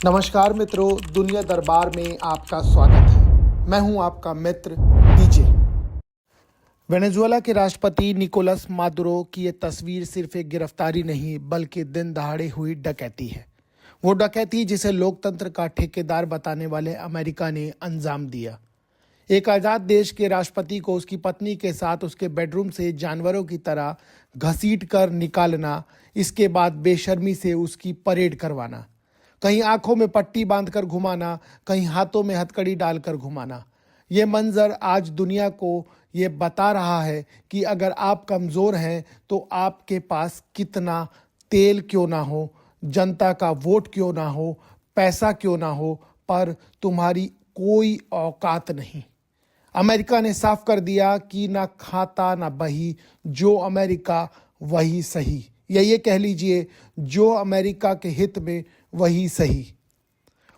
नमस्कार मित्रों, दुनिया दरबार में आपका स्वागत है। मैं हूं आपका मित्र डीजे। वेनेजुएला के राष्ट्रपति निकोलस मादुरो की ये तस्वीर सिर्फ एक गिरफ्तारी नहीं बल्कि दिन दहाड़े हुई डकैती है। वो डकैती जिसे लोकतंत्र का ठेकेदार बताने वाले अमेरिका ने अंजाम दिया। एक आज़ाद देश के राष्ट्रपति को उसकी पत्नी के साथ उसके बेडरूम से जानवरों की तरह घसीट कर निकालना, इसके बाद बेशर्मी से उसकी परेड करवाना, कहीं आंखों में पट्टी बांधकर घुमाना, कहीं हाथों में हथकड़ी डालकर घुमाना। ये मंजर आज दुनिया को ये बता रहा है कि अगर आप कमज़ोर हैं तो आपके पास कितना तेल क्यों ना हो, जनता का वोट क्यों ना हो, पैसा क्यों ना हो, पर तुम्हारी कोई औकात नहीं। अमेरिका ने साफ कर दिया कि ना खाता ना बही, जो अमेरिका वही सही, या ये कह लीजिए जो अमेरिका के हित में वही सही।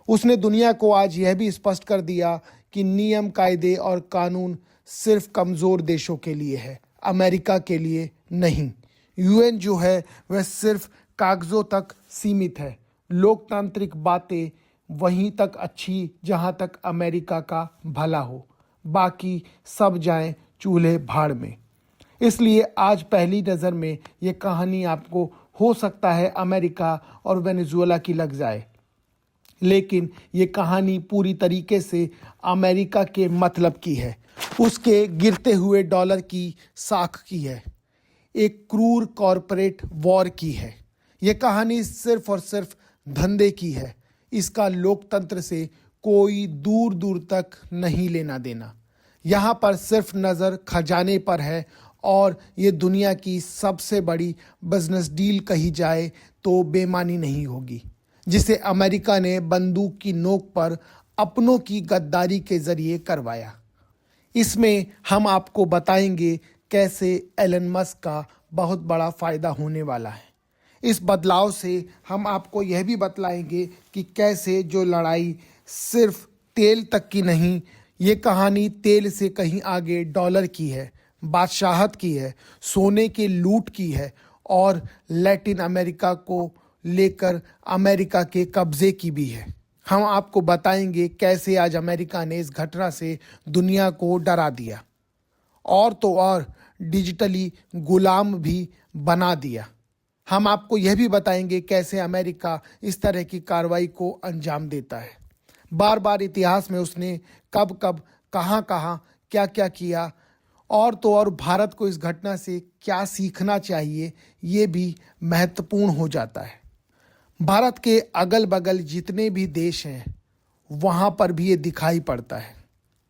उसने दुनिया को आज यह भी स्पष्ट कर दिया कि नियम, कायदे और कानून सिर्फ कमज़ोर देशों के लिए है, अमेरिका के लिए नहीं। यूएन जो है वह सिर्फ कागज़ों तक सीमित है। लोकतांत्रिक बातें वहीं तक अच्छी जहां तक अमेरिका का भला हो, बाकी सब जाएं चूल्हे भाड़ में। इसलिए आज पहली नज़र में ये कहानी आपको हो सकता है अमेरिका और वेनेजुएला की लग जाए, लेकिन ये कहानी पूरी तरीके से अमेरिका के मतलब की है, उसके गिरते हुए डॉलर की साख की है, एक क्रूर कॉरपोरेट वॉर की है। ये कहानी सिर्फ और सिर्फ धंधे की है। इसका लोकतंत्र से कोई दूर दूर तक नहीं लेना देना। यहाँ पर सिर्फ नज़र खजाने पर है, और ये दुनिया की सबसे बड़ी बिजनेस डील कही जाए तो बेमानी नहीं होगी, जिसे अमेरिका ने बंदूक की नोक पर अपनों की गद्दारी के जरिए करवाया। इसमें हम आपको बताएंगे कैसे एलन मस्क का बहुत बड़ा फ़ायदा होने वाला है। इस बदलाव से हम आपको यह भी बतलाएंगे कि कैसे जो लड़ाई सिर्फ तेल तक की नहीं, ये कहानी तेल से कहीं आगे डॉलर की है, बादशाहत की है, सोने के लूट की है, और लैटिन अमेरिका को लेकर अमेरिका के कब्जे की भी है। हम आपको बताएंगे कैसे आज अमेरिका ने इस घटना से दुनिया को डरा दिया, और तो और डिजिटली गुलाम भी बना दिया। हम आपको यह भी बताएंगे कैसे अमेरिका इस तरह की कार्रवाई को अंजाम देता है। बार बार इतिहास में उसने कब कब, कहाँ कहाँ, क्या क्या किया, और तो और भारत को इस घटना से क्या सीखना चाहिए, ये भी महत्वपूर्ण हो जाता है। भारत के अगल बगल जितने भी देश हैं वहाँ पर भी ये दिखाई पड़ता है।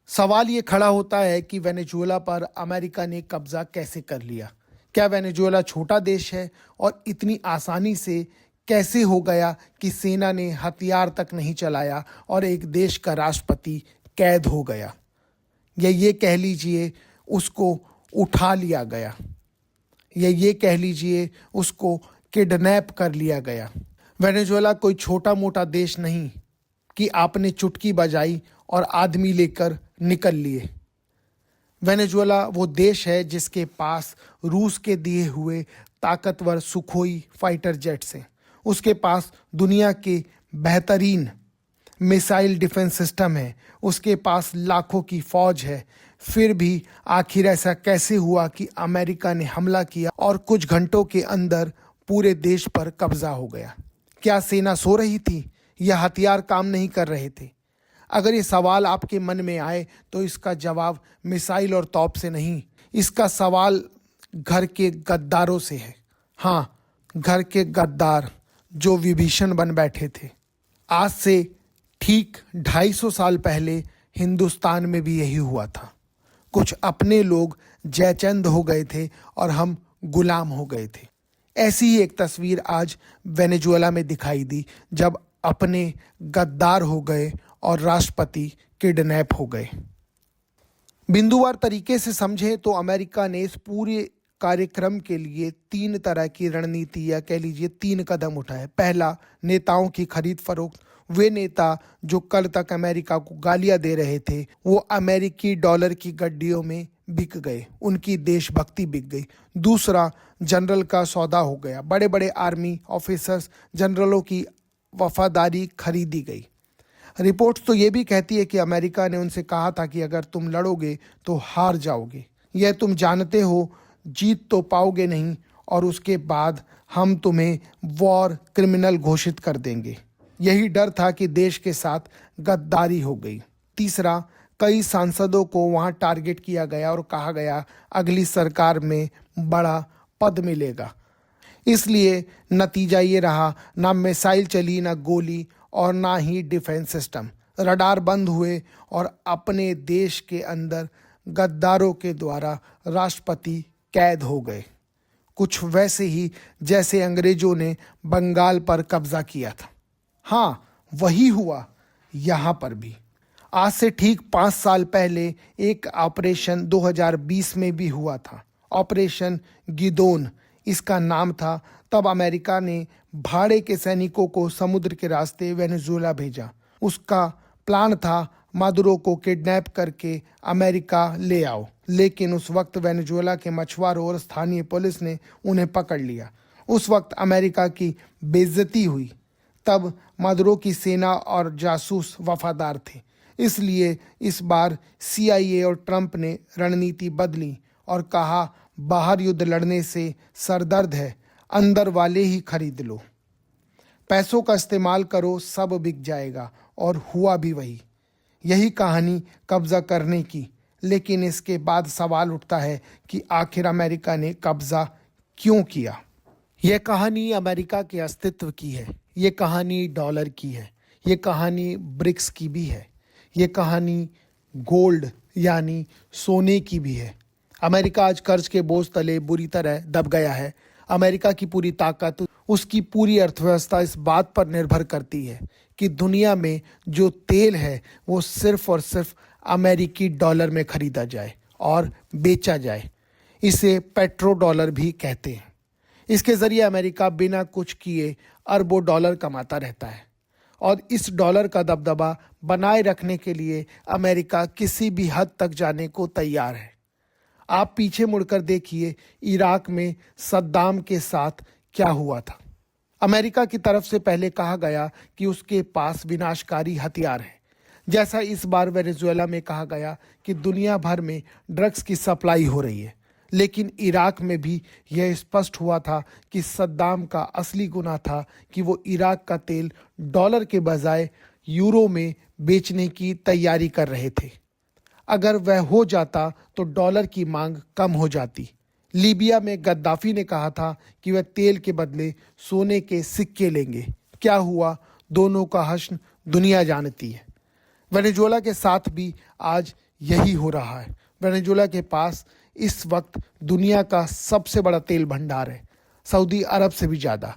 सवाल ये खड़ा होता है कि वेनेजुएला पर अमेरिका ने कब्जा कैसे कर लिया। क्या वेनेजुएला छोटा देश है, और इतनी आसानी से कैसे हो गया कि सेना ने हथियार तक नहीं चलाया और एक देश का राष्ट्रपति कैद हो गया, या ये कह लीजिए उसको उठा लिया गया, या ये कह लीजिए उसको किडनैप कर लिया गया। वेनेजुएला कोई छोटा मोटा देश नहीं कि आपने चुटकी बजाई और आदमी लेकर निकल लिए। वेनेजुएला वो देश है जिसके पास रूस के दिए हुए ताकतवर सुखोई फाइटर जेट्स हैं, उसके पास दुनिया के बेहतरीन मिसाइल डिफेंस सिस्टम है, उसके पास लाखों की फौज है। फिर भी आखिर ऐसा कैसे हुआ कि अमेरिका ने हमला किया और कुछ घंटों के अंदर पूरे देश पर कब्जा हो गया? क्या सेना सो रही थी, या हथियार काम नहीं कर रहे थे? अगर ये सवाल आपके मन में आए तो इसका जवाब मिसाइल और तोप से नहीं, इसका सवाल घर के गद्दारों से है। हाँ, घर के गद्दार जो विभीषण बन बैठे थे। आज से ठीक 250 साल पहले हिंदुस्तान में भी यही हुआ था। कुछ अपने लोग जयचंद हो गए थे और हम गुलाम हो गए थे। ऐसी ही एक तस्वीर आज वेनेजुएला में दिखाई दी, जब अपने गद्दार हो गए और राष्ट्रपति किडनैप हो गए। बिंदुवार तरीके से समझें तो अमेरिका ने इस पूरे कार्यक्रम के लिए 3 तरह की रणनीति, या कह लीजिए 3 कदम उठाए। पहला, नेताओं की खरीद फरोख्त। वे नेता जो कल तक अमेरिका को गालियां दे रहे थे, वो अमेरिकी डॉलर की गड्डियों में बिक गए, उनकी देशभक्ति बिक गई। दूसरा, जनरल का सौदा हो गया। बड़े बड़े आर्मी ऑफिसर्स, जनरलों की वफादारी खरीदी गई। रिपोर्ट्स तो ये भी कहती है कि अमेरिका ने उनसे कहा था कि अगर तुम लड़ोगे तो हार जाओगे, यह तुम जानते हो, जीत तो पाओगे नहीं, और उसके बाद हम तुम्हें वॉर क्रिमिनल घोषित कर देंगे। यही डर था कि देश के साथ गद्दारी हो गई। तीसरा, कई सांसदों को वहां टारगेट किया गया और कहा गया अगली सरकार में बड़ा पद मिलेगा। इसलिए नतीजा ये रहा, ना मिसाइल चली, ना गोली, और ना ही डिफेंस सिस्टम। रडार बंद हुए और अपने देश के अंदर गद्दारों के द्वारा राष्ट्रपति कैद हो गए, कुछ वैसे ही जैसे अंग्रेजों ने बंगाल पर कब्जा किया था। हाँ, वही हुआ यहाँ पर भी। आज से ठीक 5 साल पहले एक ऑपरेशन 2020 में भी हुआ था, ऑपरेशन गिदोन इसका नाम था। तब अमेरिका ने भाड़े के सैनिकों को समुद्र के रास्ते वेनेजुएला भेजा। उसका प्लान था मादुरो को किडनैप करके अमेरिका ले आओ, लेकिन उस वक्त वेनेजुएला के मछुआरों और स्थानीय पुलिस ने उन्हें पकड़ लिया। उस वक्त अमेरिका की बेइज्जती हुई। तब मादुरो की सेना और जासूस वफादार थे, इसलिए इस बार CIA और ट्रंप ने रणनीति बदली और कहा बाहर युद्ध लड़ने से सरदर्द है, अंदर वाले ही खरीद लो, पैसों का इस्तेमाल करो, सब बिक जाएगा। और हुआ भी वही। यही कहानी कब्जा करने की। लेकिन इसके बाद सवाल उठता है कि आखिर अमेरिका ने कब्जा क्यों किया। यह कहानी अमेरिका के अस्तित्व की है, ये कहानी डॉलर की है, ये कहानी ब्रिक्स की भी है, ये कहानी गोल्ड यानी सोने की भी है। अमेरिका आज कर्ज के बोझ तले बुरी तरह दब गया है। अमेरिका की पूरी ताकत, उसकी पूरी अर्थव्यवस्था इस बात पर निर्भर करती है कि दुनिया में जो तेल है वो सिर्फ और सिर्फ अमेरिकी डॉलर में खरीदा जाए और बेचा जाए। इसे पेट्रो डॉलर भी कहते हैं। इसके जरिए अमेरिका बिना कुछ किए अरबों डॉलर कमाता रहता है, और इस डॉलर का दबदबा बनाए रखने के लिए अमेरिका किसी भी हद तक जाने को तैयार है। आप पीछे मुड़कर देखिए, इराक में सद्दाम के साथ क्या हुआ था। अमेरिका की तरफ से पहले कहा गया कि उसके पास विनाशकारी हथियार है, जैसा इस बार वेनेजुएला में कहा गया कि दुनिया भर में ड्रग्स की सप्लाई हो रही है। लेकिन इराक में भी यह स्पष्ट हुआ था कि सद्दाम का असली गुनाह था कि वो इराक का तेल डॉलर के बजाय यूरो में बेचने की तैयारी कर रहे थे। अगर वह हो जाता तो डॉलर की मांग कम हो जाती। लीबिया में गद्दाफी ने कहा था कि वह तेल के बदले सोने के सिक्के लेंगे। क्या हुआ, दोनों का हश्र दुनिया जानती है। वेनेजुएला के साथ भी आज यही हो रहा है। वेनेजुएला के पास इस वक्त दुनिया का सबसे बड़ा तेल भंडार है, सऊदी अरब से भी ज़्यादा।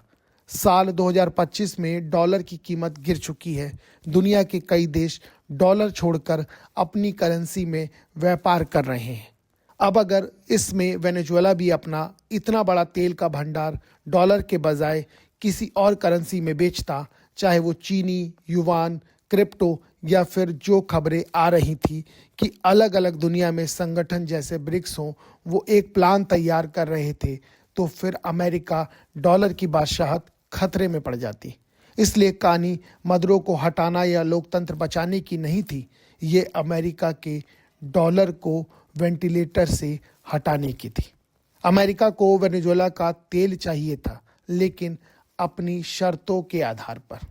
साल 2025 में डॉलर की कीमत गिर चुकी है। दुनिया के कई देश डॉलर छोड़कर अपनी करेंसी में व्यापार कर रहे हैं। अब अगर इसमें वेनेजुएला भी अपना इतना बड़ा तेल का भंडार डॉलर के बजाय किसी और करेंसी में बेचता, चाहे वो चीनी, युवान, क्रिप्टो या फिर जो खबरें आ रही थी कि अलग अलग दुनिया में संगठन जैसे ब्रिक्स हों, वो एक प्लान तैयार कर रहे थे, तो फिर अमेरिका डॉलर की बादशाहत खतरे में पड़ जाती। इसलिए कहानी मदुरो को हटाना या लोकतंत्र बचाने की नहीं थी, ये अमेरिका के डॉलर को वेंटिलेटर से हटाने की थी। अमेरिका को वेनेजुएला का तेल चाहिए था, लेकिन अपनी शर्तों के आधार पर।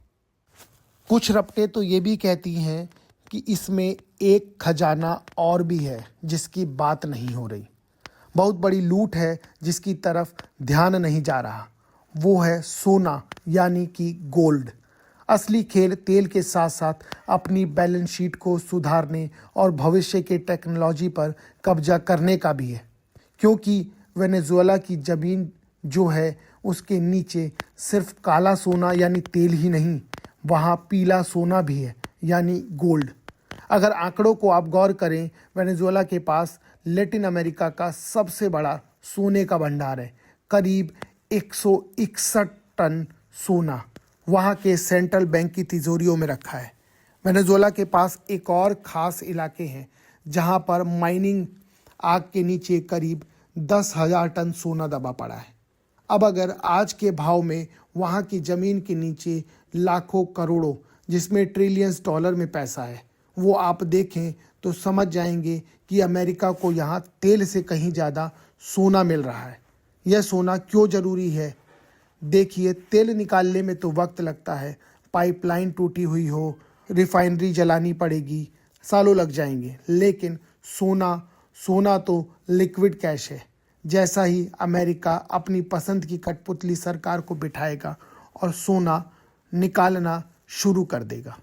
कुछ रपटें तो ये भी कहती हैं कि इसमें एक खजाना और भी है जिसकी बात नहीं हो रही। बहुत बड़ी लूट है जिसकी तरफ ध्यान नहीं जा रहा। वो है सोना यानी कि गोल्ड। असली खेल तेल के साथ साथ अपनी बैलेंस शीट को सुधारने और भविष्य के टेक्नोलॉजी पर कब्जा करने का भी है, क्योंकि वेनेजुएला की ज़मीन जो है उसके नीचे सिर्फ काला सोना यानी तेल ही नहीं, वहाँ पीला सोना भी है यानी गोल्ड। अगर आंकड़ों को आप गौर करें, वेनेजुएला के पास लैटिन अमेरिका का सबसे बड़ा सोने का भंडार है। करीब 161 टन सोना वहाँ के सेंट्रल बैंक की तिजोरियों में रखा है। वेनेजुएला के पास एक और ख़ास इलाके हैं जहाँ पर माइनिंग आग के नीचे करीब 10,000 टन सोना दबा पड़ा है। अब अगर आज के भाव में वहाँ की ज़मीन के नीचे लाखों करोड़ों, जिसमें ट्रिलियंस डॉलर में पैसा है, वो आप देखें तो समझ जाएंगे कि अमेरिका को यहाँ तेल से कहीं ज़्यादा सोना मिल रहा है। यह सोना क्यों ज़रूरी है? देखिए, तेल निकालने में तो वक्त लगता है, पाइपलाइन टूटी हुई हो, रिफाइनरी जलानी पड़ेगी, सालों लग जाएंगे। लेकिन सोना तो लिक्विड कैश है। जैसा ही अमेरिका अपनी पसंद की कठपुतली सरकार को बिठाएगा और सोना निकालना शुरू कर देगा।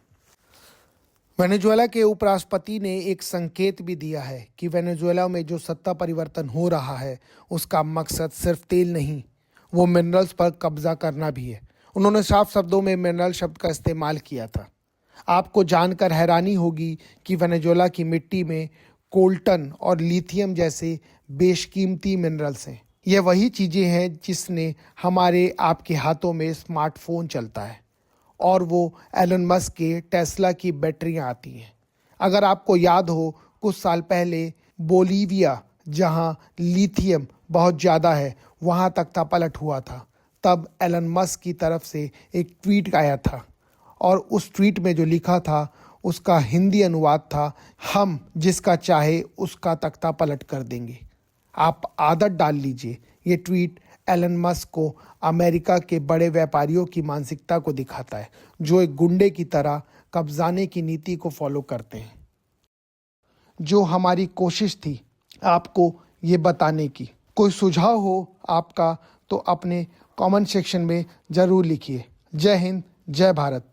वेनेजुएला के उपराष्ट्रपति ने एक संकेत भी दिया है कि वेनेजुएला में जो सत्ता परिवर्तन हो रहा है उसका मकसद सिर्फ तेल नहीं, वो मिनरल्स पर कब्जा करना भी है। उन्होंने साफ शब्दों में मिनरल शब्द का इस्तेमाल किया था। आपको जानकर हैरानी होगी कि वेनेजुएला की मिट्टी में कोल्टन और लिथियम जैसे बेशकीमती मिनरल्स हैं। ये वही चीज़ें हैं जिसने हमारे आपके हाथों में स्मार्टफोन चलता है और वो एलन मस्क के टेस्ला की बैटरियां आती हैं। अगर आपको याद हो, कुछ साल पहले बोलीविया, जहां लिथियम बहुत ज़्यादा है, वहां तक था पलट हुआ था। तब एलन मस्क की तरफ से एक ट्वीट आया था और उस ट्वीट में जो लिखा था उसका हिंदी अनुवाद था, हम जिसका चाहे उसका तख्ता पलट कर देंगे। आप आदत डाल लीजिए। ये ट्वीट एलन मस्क को अमेरिका के बड़े व्यापारियों की मानसिकता को दिखाता है, जो एक गुंडे की तरह कब्जाने की नीति को फॉलो करते हैं। जो हमारी कोशिश थी आपको ये बताने की। कोई सुझाव हो आपका तो अपने कमेंट सेक्शन में ज़रूर लिखिए। जय हिंद, जय भारत।